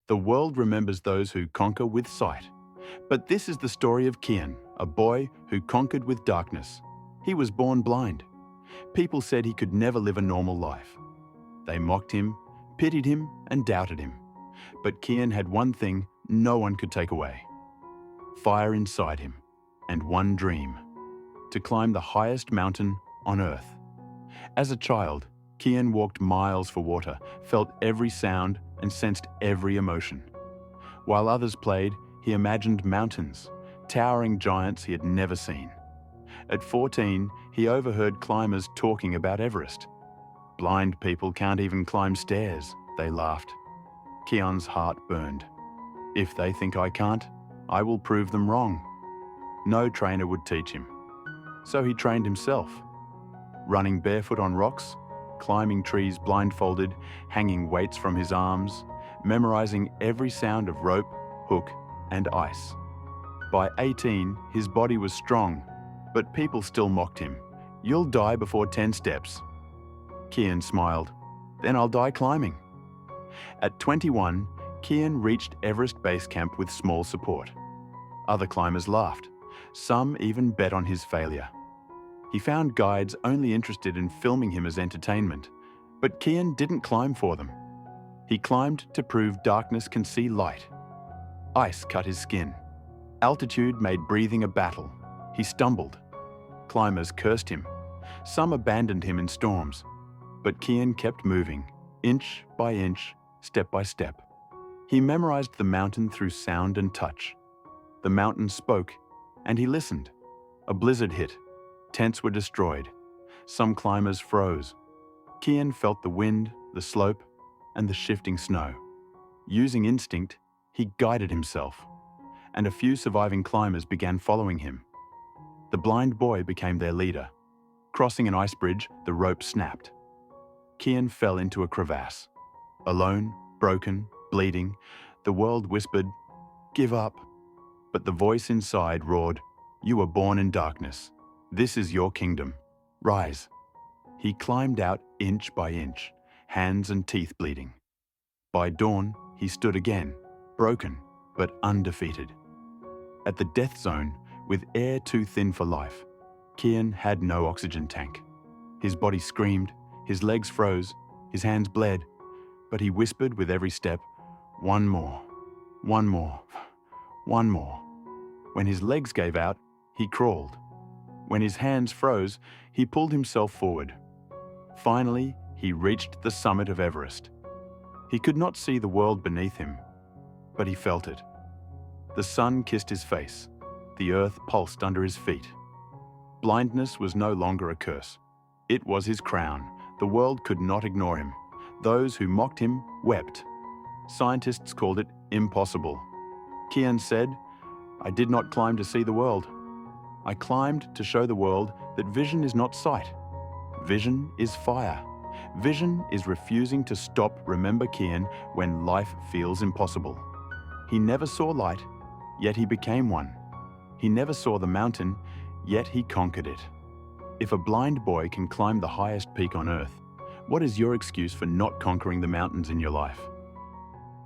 The world remembers those who conquer with sight. But this is the story of Kian, a boy who conquered with darkness. He was born blind. People said he could never live a normal life. They mocked him, pitied him, and doubted him. But Kian had one thing no one could take away: fire inside him, and one dream: to climb the highest mountain on earth. As a child, Kian walked miles for water, felt every sound, and sensed every emotion. While others played, he imagined mountains, towering giants he had never seen. At 14, he overheard climbers talking about Everest. "Blind people can't even climb stairs," they laughed. Kian's heart burned. "If they think I can't, I will prove them wrong." No trainer would teach him. So he trained himself, running barefoot on rocks, climbing trees blindfolded, hanging weights from his arms, memorizing every sound of rope, hook, and ice. By 18, his body was strong, but people still mocked him. "You'll die before 10 steps." Kian smiled. "Then I'll die climbing." At 21, Kian reached Everest Base Camp with small support. Other climbers laughed. Some even bet on his failure. He found guides only interested in filming him as entertainment. But Kian didn't climb for them. He climbed to prove darkness can see light. Ice cut his skin. Altitude made breathing a battle. He stumbled. Climbers cursed him. Some abandoned him in storms. But Kian kept moving, inch by inch, step by step. He memorized the mountain through sound and touch. The mountain spoke, and he listened. A blizzard hit. Tents were destroyed. Some climbers froze. Kian felt the wind, the slope, and the shifting snow. Using instinct, he guided himself, and a few surviving climbers began following him. The blind boy became their leader. Crossing an ice bridge, the rope snapped. Kian fell into a crevasse. Alone, broken, bleeding, the world whispered, "Give up." But the voice inside roared, "You were born in darkness. This is your kingdom. Rise." He climbed out inch by inch, hands and teeth bleeding. By dawn, he stood again, broken but undefeated. At the death zone, with air too thin for life, Kian had no oxygen tank. His body screamed, his legs froze, his hands bled, but he whispered with every step, "One more, one more, one more." When his legs gave out, he crawled. When his hands froze, he pulled himself forward. Finally, he reached the summit of Everest. He could not see the world beneath him, but he felt it. The sun kissed his face. The earth pulsed under his feet. Blindness was no longer a curse. It was his crown. The world could not ignore him. Those who mocked him wept. Scientists called it impossible. Kian said, "I did not climb to see the world. I climbed to show the world that vision is not sight. Vision is fire. Vision is refusing to stop." Remember Kian when life feels impossible. He never saw light, yet he became one. He never saw the mountain, yet he conquered it. If a blind boy can climb the highest peak on earth, what is your excuse for not conquering the mountains in your life?